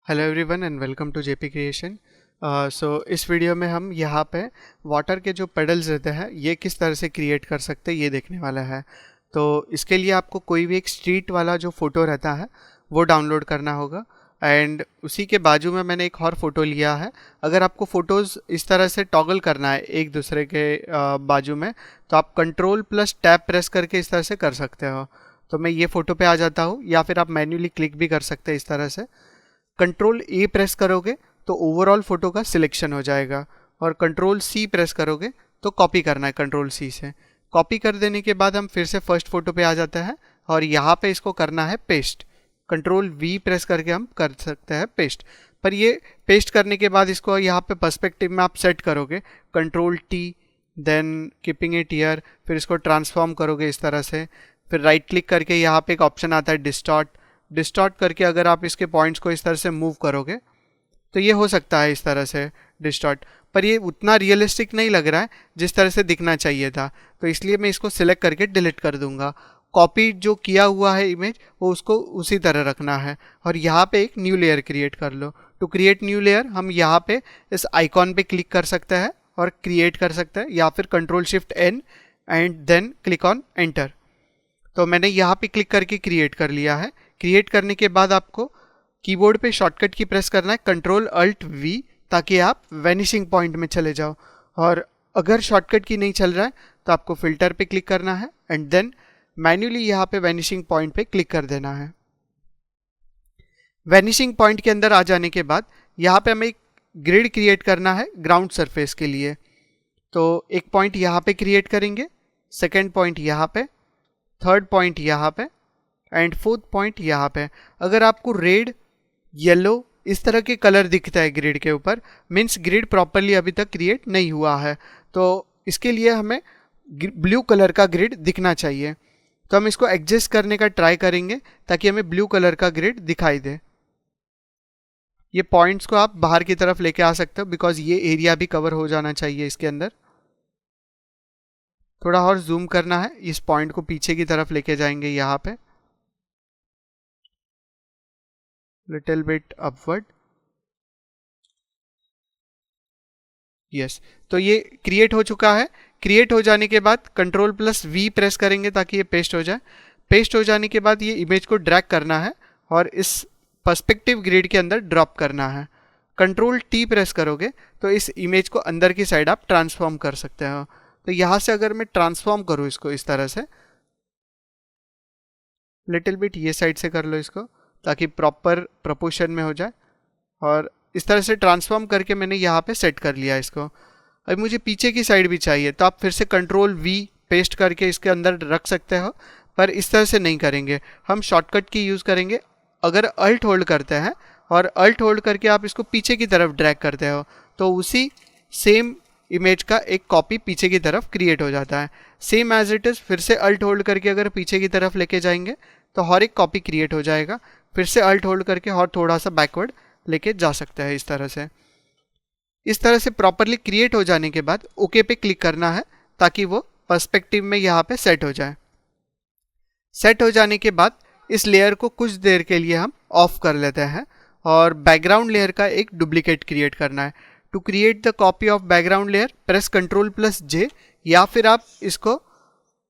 Hello everyone and welcome to JP creation. इस वीडियो में हम यहाँ पे वाटर के जो पेडल्स रहते हैं ये किस तरह से क्रिएट कर सकते हैं ये देखने वाला है। तो इसके लिए आपको कोई भी एक स्ट्रीट वाला जो फ़ोटो रहता है वो डाउनलोड करना होगा एंड उसी के बाजू में मैंने एक और फ़ोटो लिया है। अगर आपको फ़ोटोज़ इस तरह से टॉगल करना है एक दूसरे के बाजू में तो आप कंट्रोल प्लस टैब प्रेस करके इस तरह से कर सकते हो। तो मैं ये फ़ोटो पे आ जाता हूँ या फिर आप मैन्युअली क्लिक भी कर सकते हैं इस तरह से। कंट्रोल ए प्रेस करोगे तो ओवरऑल फोटो का सिलेक्शन हो जाएगा और कंट्रोल सी प्रेस करोगे तो कॉपी करना है कंट्रोल सी से। कॉपी कर देने के बाद हम फिर से फर्स्ट फोटो पे आ जाते हैं और यहाँ पे इसको करना है पेस्ट। कंट्रोल वी प्रेस करके हम कर सकते हैं पेस्ट। पर ये पेस्ट करने के बाद इसको यहाँ पे पर्सपेक्टिव में आप सेट करोगे control T, then keeping it here, फिर इसको ट्रांसफॉर्म करोगे इस तरह से। फिर राइट क्लिक करके यहाँ पे एक ऑप्शन आता है डिस्टॉर्ट। डिस्टॉर्ट करके अगर आप इसके पॉइंट्स को इस तरह से मूव करोगे तो ये हो सकता है इस तरह से डिस्टॉर्ट, पर ये उतना रियलिस्टिक नहीं लग रहा है जिस तरह से दिखना चाहिए था। तो इसलिए मैं इसको सिलेक्ट करके डिलीट कर दूंगा। कॉपी जो किया हुआ है इमेज वो उसको उसी तरह रखना है और यहाँ पे एक न्यू लेयर क्रिएट कर लो। टू क्रिएट न्यू लेयर हम यहाँ पे इस आइकॉन पे क्लिक कर सकते हैं और क्रिएट कर सकते हैं या फिर control shift N and then click on enter. तो मैंने यहाँ पे क्लिक करके क्रिएट कर लिया है। क्रिएट करने के बाद आपको कीबोर्ड पे शॉर्टकट की प्रेस करना है कंट्रोल अल्ट वी, ताकि आप वैनिशिंग पॉइंट में चले जाओ। और अगर शॉर्टकट की नहीं चल रहा है तो आपको फिल्टर पे क्लिक करना है एंड देन मैन्युअली यहाँ पे वैनिशिंग पॉइंट पे क्लिक कर देना है। वैनिशिंग पॉइंट के अंदर आ जाने के बाद यहाँ पे हमें एक ग्रिड क्रिएट करना है ग्राउंड सरफेस के लिए। तो एक पॉइंट यहाँ पे क्रिएट करेंगे, सेकेंड पॉइंट यहाँ पे, थर्ड पॉइंट यहाँ पे एंड फोर्थ पॉइंट यहाँ पे। अगर आपको रेड, येलो इस तरह के कलर दिखता है ग्रिड के ऊपर, मीन्स ग्रिड प्रॉपरली अभी तक क्रिएट नहीं हुआ है। तो इसके लिए हमें ब्लू कलर का ग्रिड दिखना चाहिए। तो हम इसको एडजस्ट करने का ट्राई करेंगे ताकि हमें ब्लू कलर का ग्रिड दिखाई दे। ये पॉइंट्स को आप बाहर की तरफ लेके आ सकते हो बिकॉज ये एरिया भी कवर हो जाना चाहिए इसके अंदर। थोड़ा और जूम करना है, इस पॉइंट को पीछे की तरफ लेके जाएंगे यहाँ पे, लिटिल बिट अपवर्ड। यस, तो ये क्रिएट हो चुका है। क्रिएट हो जाने के बाद कंट्रोल प्लस वी प्रेस करेंगे ताकि ये पेस्ट हो जाए। पेस्ट हो जाने के बाद ये इमेज को ड्रैग करना है और इस पर्सपेक्टिव ग्रिड के अंदर ड्रॉप करना है। कंट्रोल टी प्रेस करोगे तो इस इमेज को अंदर की साइड आप ट्रांसफॉर्म कर सकते हो। तो यहाँ से अगर मैं ट्रांसफॉर्म करूँ इसको इस तरह से, लिटिल बिट ये साइड से कर लो इसको ताकि प्रॉपर प्रोपोर्शन में हो जाए। और इस तरह से ट्रांसफॉर्म करके मैंने यहाँ पे सेट कर लिया इसको। अब मुझे पीछे की साइड भी चाहिए तो आप फिर से कंट्रोल वी पेस्ट करके इसके अंदर रख सकते हो, पर इस तरह से नहीं करेंगे, हम शॉर्टकट की यूज़ करेंगे। अगर अल्ट होल्ड करते हैं और अल्ट होल्ड करके आप इसको पीछे की तरफ ड्रैग करते हो तो उसी सेम इमेज का एक कॉपी पीछे की तरफ क्रिएट हो जाता है। सेम एज इट इज़ फिर से अल्ट होल्ड करके अगर पीछे की तरफ लेके जाएंगे तो हर एक कॉपी क्रिएट हो जाएगा। फिर से अल्ट होल्ड करके और थोड़ा सा बैकवर्ड लेके जा सकते हैं इस तरह से। इस तरह से प्रॉपरली क्रिएट हो जाने के बाद ओके पे क्लिक करना है ताकि वो पर्सपेक्टिव में यहाँ पे सेट हो जाए। सेट हो जाने के बाद इस लेयर को कुछ देर के लिए हम ऑफ कर लेते हैं और बैकग्राउंड लेयर का एक डुप्लीकेट क्रिएट करना है। To create the copy of background layer press control plus J, या फिर आप इसको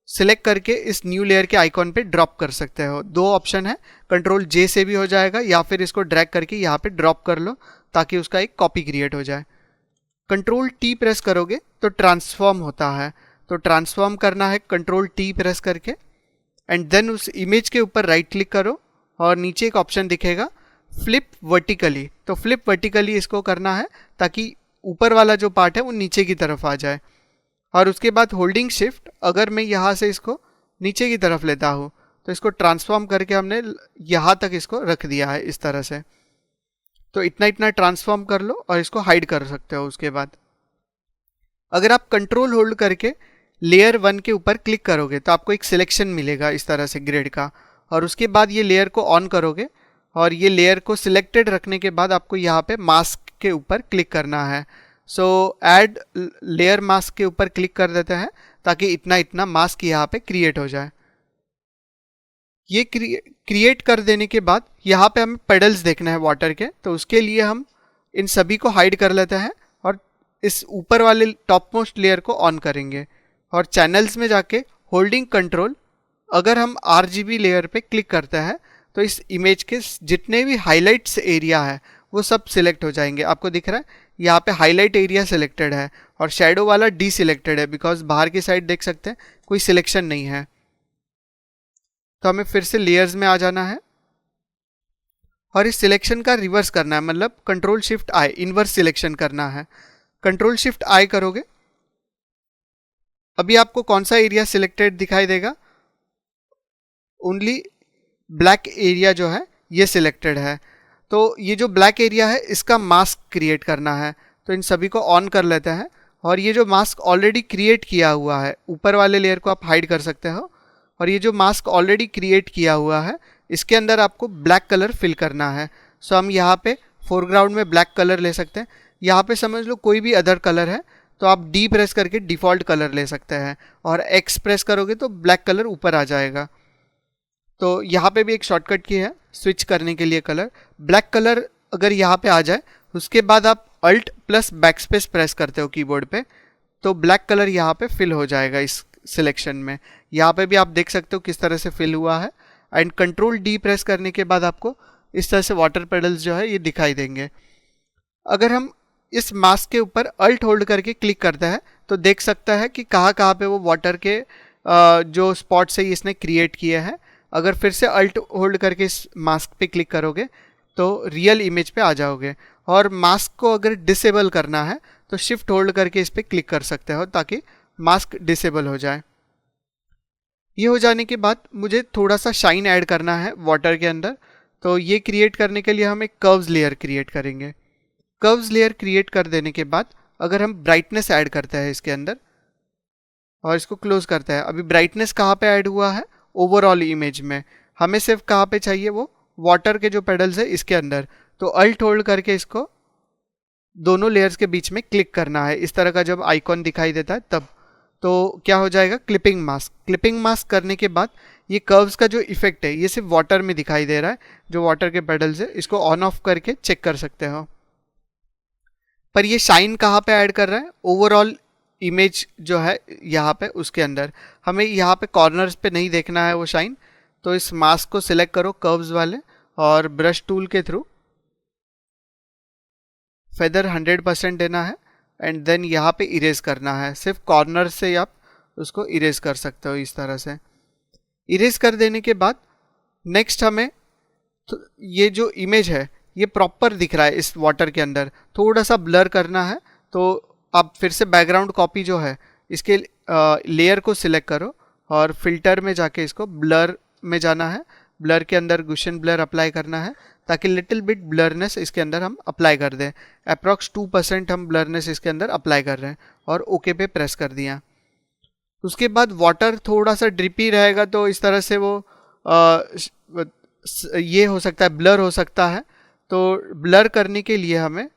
सिलेक्ट करके इस न्यू लेयर के आइकॉन पे ड्रॉप कर सकते हो। दो ऑप्शन है, कंट्रोल जे से भी हो जाएगा या फिर इसको ड्रैग करके यहाँ पे ड्रॉप कर लो ताकि उसका एक कॉपी क्रिएट हो जाए। कंट्रोल टी प्रेस करोगे तो ट्रांसफॉर्म होता है, तो ट्रांसफॉर्म करना है कंट्रोल टी प्रेस करके एंड देन उस इमेज के ऊपर राइट क्लिक करो और नीचे एक ऑप्शन दिखेगा फ्लिप वर्टिकली। तो फ्लिप वर्टिकली इसको करना है ताकि ऊपर वाला जो पार्ट है वो नीचे की तरफ आ जाए। और उसके बाद होल्डिंग शिफ्ट, अगर मैं यहाँ से इसको नीचे की तरफ लेता हूँ तो इसको ट्रांसफॉर्म करके हमने यहाँ तक इसको रख दिया है इस तरह से। तो इतना इतना ट्रांसफॉर्म कर लो और इसको हाइड कर सकते हो। उसके बाद अगर आप कंट्रोल होल्ड करके लेयर 1 के ऊपर क्लिक करोगे तो आपको एक सिलेक्शन मिलेगा इस तरह से ग्रिड का, और उसके बाद ये लेयर को ऑन करोगे और ये लेयर को सिलेक्टेड रखने के बाद आपको यहाँ पे मास्क के ऊपर क्लिक करना है। सो ऐड लेयर मास्क के ऊपर क्लिक कर देते हैं ताकि इतना इतना मास्क यहाँ पे क्रिएट हो जाए। ये क्रिएट कर देने के बाद यहाँ पे हमें पेडल्स देखना है वाटर के, तो उसके लिए हम इन सभी को हाइड कर लेते हैं और इस ऊपर वाले टॉप मोस्ट लेयर को ऑन करेंगे और चैनल्स में जाके होल्डिंग कंट्रोल, अगर हम RGB लेयर पे क्लिक करते हैं तो इस इमेज के जितने भी हाईलाइट्स एरिया है वो सब सिलेक्ट हो जाएंगे। आपको दिख रहा है यहाँ पे हाईलाइट एरिया सिलेक्टेड है और शेडो वाला डी सिलेक्टेड है, बिकॉज बाहर की साइड देख सकते हैं कोई सिलेक्शन नहीं है। तो हमें फिर से लेयर्स में आ जाना है और इस सिलेक्शन का रिवर्स करना है, मतलब कंट्रोल शिफ्ट आई इनवर्स सिलेक्शन करना है। कंट्रोल शिफ्ट आई करोगे, अभी आपको कौन सा एरिया सिलेक्टेड दिखाई देगा? ओनली ब्लैक एरिया जो है ये सिलेक्टेड है। तो ये जो ब्लैक एरिया है इसका मास्क क्रिएट करना है, तो इन सभी को ऑन कर लेते हैं और ये जो मास्क ऑलरेडी क्रिएट किया हुआ है, ऊपर वाले लेयर को आप हाइड कर सकते हो और ये जो मास्क ऑलरेडी क्रिएट किया हुआ है इसके अंदर आपको ब्लैक कलर फिल करना है। सो हम यहाँ पे फोरग्राउंड में ब्लैक कलर ले सकते हैं। यहाँ पे समझ लो कोई भी अदर कलर है तो आप डी प्रेस करके डिफ़ॉल्ट कलर ले सकते हैं और एक्स प्रेस करोगे तो ब्लैक कलर ऊपर आ जाएगा। तो यहाँ पे भी एक शॉर्टकट की है स्विच करने के लिए कलर। ब्लैक कलर अगर यहाँ पे आ जाए उसके बाद आप अल्ट प्लस बैकस्पेस प्रेस करते हो कीबोर्ड पे, तो ब्लैक कलर यहाँ पे फिल हो जाएगा इस सिलेक्शन में। यहाँ पे भी आप देख सकते हो किस तरह से फिल हुआ है एंड कंट्रोल डी प्रेस करने के बाद आपको इस तरह से वाटर पेडल्स जो है ये दिखाई देंगे। अगर हम इस मास्क के ऊपर अल्ट होल्ड करके क्लिक करते हैं तो देख सकता है कि कहाँ कहाँ पे वो वाटर के जो स्पॉट्स है इसने क्रिएट किए हैं। अगर फिर से अल्ट होल्ड करके इस मास्क पे क्लिक करोगे तो रियल इमेज पे आ जाओगे और मास्क को अगर डिसेबल करना है तो शिफ्ट होल्ड करके इस पर क्लिक कर सकते हो ताकि मास्क डिसेबल हो जाए। ये हो जाने के बाद मुझे थोड़ा सा शाइन ऐड करना है वाटर के अंदर, तो ये क्रिएट करने के लिए हम एक कर्व्स लेयर क्रिएट करेंगे। कर्व्स लेयर क्रिएट कर देने के बाद अगर हम ब्राइटनेस ऐड करते हैं इसके अंदर और इसको क्लोज करते हैं, अभी ब्राइटनेस कहाँ पे ऐड हुआ है? ओवरऑल इमेज में। हमें सिर्फ कहाँ पे चाहिए? वो वाटर के जो पेडल्स है इसके अंदर। तो अल्ट होल्ड करके इसको दोनों लेयर्स के बीच में क्लिक करना है। इस तरह का जब आइकॉन दिखाई देता है तब तो क्या हो जाएगा? Clipping mask. क्लिपिंग मास्क करने के बाद ये कर्व्स का जो इफेक्ट है ये सिर्फ वाटर में दिखाई दे रहा है, जो वाटर के पेडल्स है इसको ऑन ऑफ करके चेक कर सकते हो। पर ये शाइन कहाँ पे ऐड कर रहा है? ओवरऑल इमेज जो है यहाँ पे उसके अंदर। हमें यहाँ पे कॉर्नर्स पे नहीं देखना है वो शाइन, तो इस मास्क को सिलेक्ट करो कर्व्स वाले और ब्रश टूल के थ्रू फेदर 100% देना है एंड देन यहाँ पे इरेज करना है। सिर्फ कॉर्नर से आप उसको इरेज कर सकते हो इस तरह से। इरेज कर देने के बाद नेक्स्ट हमें तो ये जो इमेज है ये प्रॉपर दिख रहा है इस वाटर के अंदर, थोड़ा सा ब्लर करना है। तो आप फिर से बैकग्राउंड कॉपी जो है इसके लेयर को सिलेक्ट करो और फिल्टर में जाके इसको ब्लर में जाना है। ब्लर के अंदर गुशन ब्लर अप्लाई करना है ताकि लिटिल बिट ब्लरनेस इसके अंदर हम अप्लाई कर दें। अप्रॉक्स 2% हम ब्लरनेस इसके अंदर अप्लाई कर रहे हैं और ओके पे प्रेस कर दिया। उसके बाद वाटर थोड़ा सा ड्रिपी रहेगा तो इस तरह से वो ये हो सकता है, ब्लर हो सकता है। तो ब्लर करने के लिए हमें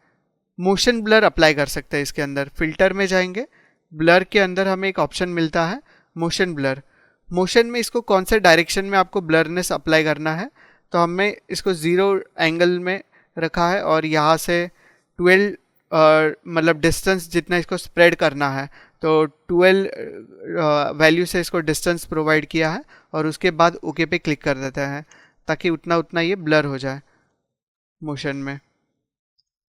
मोशन ब्लर अप्लाई कर सकते हैं। इसके अंदर फिल्टर में जाएंगे, ब्लर के अंदर हमें एक ऑप्शन मिलता है मोशन ब्लर। मोशन में इसको कौन से डायरेक्शन में आपको ब्लरनेस अप्लाई करना है, तो हमने इसको 0 एंगल में रखा है और यहाँ से 12 मतलब डिस्टेंस जितना इसको स्प्रेड करना है तो 12 वैल्यू से इसको डिस्टेंस प्रोवाइड किया है और उसके बाद ओके पे क्लिक कर देते हैं ताकि उतना ये ब्लर हो जाए मोशन में।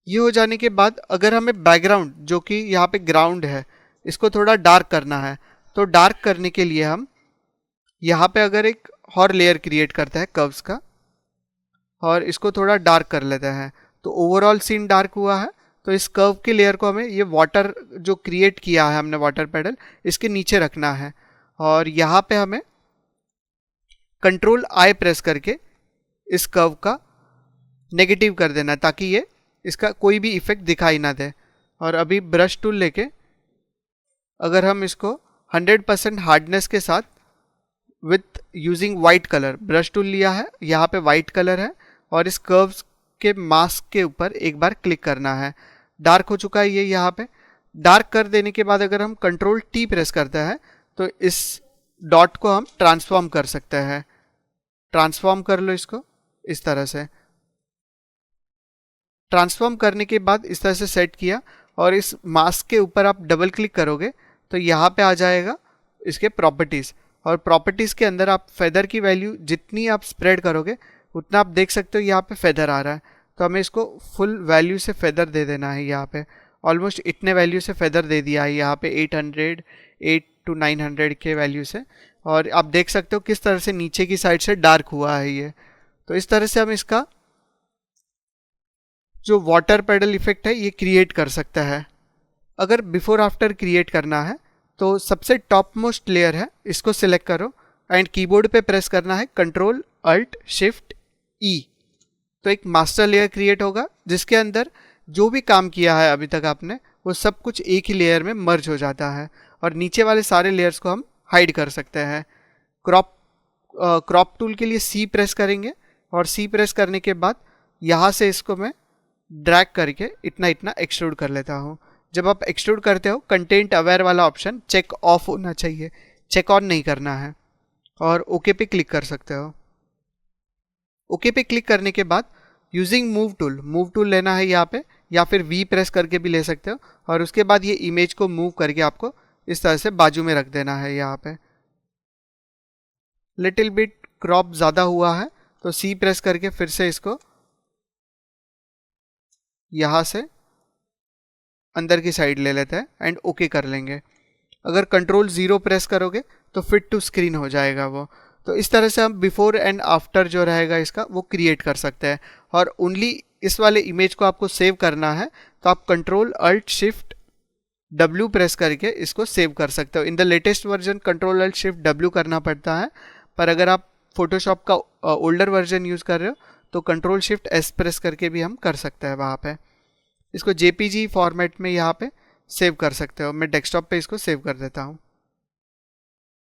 ये हो जाने के बाद अगर हमें बैकग्राउंड जो कि यहाँ पे ग्राउंड है इसको थोड़ा डार्क करना है, तो डार्क करने के लिए हम यहाँ पे अगर एक और लेयर क्रिएट करते हैं कर्व्स का और इसको थोड़ा डार्क कर लेते हैं तो ओवरऑल सीन डार्क हुआ है। तो इस कर्व के लेयर को हमें ये वाटर जो क्रिएट किया है हमने वाटर पेडल इसके नीचे रखना है और यहाँ पे हमें कंट्रोल आई प्रेस करके इस कर्व का नेगेटिव कर देना ताकि ये इसका कोई भी इफेक्ट दिखाई ना दे। और अभी ब्रश टूल लेके अगर हम इसको 100% हार्डनेस के साथ with using white colour, brush tool लिया है, यहाँ पे वाइट कलर है और इस कर्व्स के मास्क के ऊपर एक बार क्लिक करना है। डार्क हो चुका है ये यहाँ पे। डार्क कर देने के बाद अगर हम कंट्रोल टी प्रेस करते हैं तो इस डॉट को हम ट्रांसफॉर्म कर सकते हैं। ट्रांसफॉर्म कर लो इसको इस तरह से। ट्रांसफॉर्म करने के बाद इस तरह से सेट किया और इस मास्क के ऊपर आप डबल क्लिक करोगे तो यहाँ पे आ जाएगा इसके प्रॉपर्टीज़, और प्रॉपर्टीज़ के अंदर आप फेदर की वैल्यू जितनी आप स्प्रेड करोगे उतना आप देख सकते हो यहाँ पे फेदर आ रहा है। तो हमें इसको फुल वैल्यू से फेदर दे देना है। यहाँ पे ऑलमोस्ट इतने वैल्यू से फेदर दे दिया है यहाँ पे 8 to 900 के वैल्यू से, और आप देख सकते हो किस तरह से नीचे की साइड से डार्क हुआ है ये। तो इस तरह से हम इसका जो वाटर पेडल इफेक्ट है ये क्रिएट कर सकता है। अगर बिफोर आफ्टर क्रिएट करना है तो सबसे टॉप मोस्ट लेयर है, इसको सिलेक्ट करो एंड कीबोर्ड पे प्रेस करना है Ctrl Alt Shift E। तो एक मास्टर लेयर क्रिएट होगा जिसके अंदर जो भी काम किया है अभी तक आपने वो सब कुछ एक ही लेयर में मर्ज हो जाता है, और नीचे वाले सारे लेयर्स को हम हाइड कर सकते हैं। क्रॉप टूल के लिए C प्रेस करेंगे, और C प्रेस करने के बाद यहाँ से इसको मैं ड्रैग करके इतना इतना एक्सट्रूड कर लेता हूँ। जब आप एक्सट्रूड करते हो कंटेंट अवेयर वाला ऑप्शन चेक ऑफ होना चाहिए, चेक ऑन नहीं करना है, और ओके पे क्लिक कर सकते हो। ओके पे क्लिक करने के बाद यूजिंग मूव टूल लेना है यहाँ पे, या फिर V प्रेस करके भी ले सकते हो, और उसके बाद ये इमेज को मूव करके आपको इस तरह से बाजू में रख देना है। यहाँ पे लिटिल बिट क्रॉप ज़्यादा हुआ है तो C प्रेस करके फिर से इसको यहाँ से अंदर की साइड ले लेते हैं एंड ओके कर लेंगे। अगर Ctrl 0 प्रेस करोगे तो फिट टू स्क्रीन हो जाएगा वो। तो इस तरह से हम बिफोर एंड आफ्टर जो रहेगा इसका वो क्रिएट कर सकते हैं। और ओनली इस वाले इमेज को आपको सेव करना है तो आप Ctrl Alt Shift W press करके इसको सेव कर सकते हो। In the latest version Ctrl Alt Shift W करना पड़ता है, पर अगर आप फोटोशॉप का ओल्डर वर्जन यूज़ कर रहे हो तो Ctrl Shift S प्रेस करके भी हम कर सकते हैं वहाँ पे। इसको JPG फॉर्मेट में यहाँ पे सेव कर सकते हो। मैं डेस्कटॉप पे इसको सेव कर देता हूँ।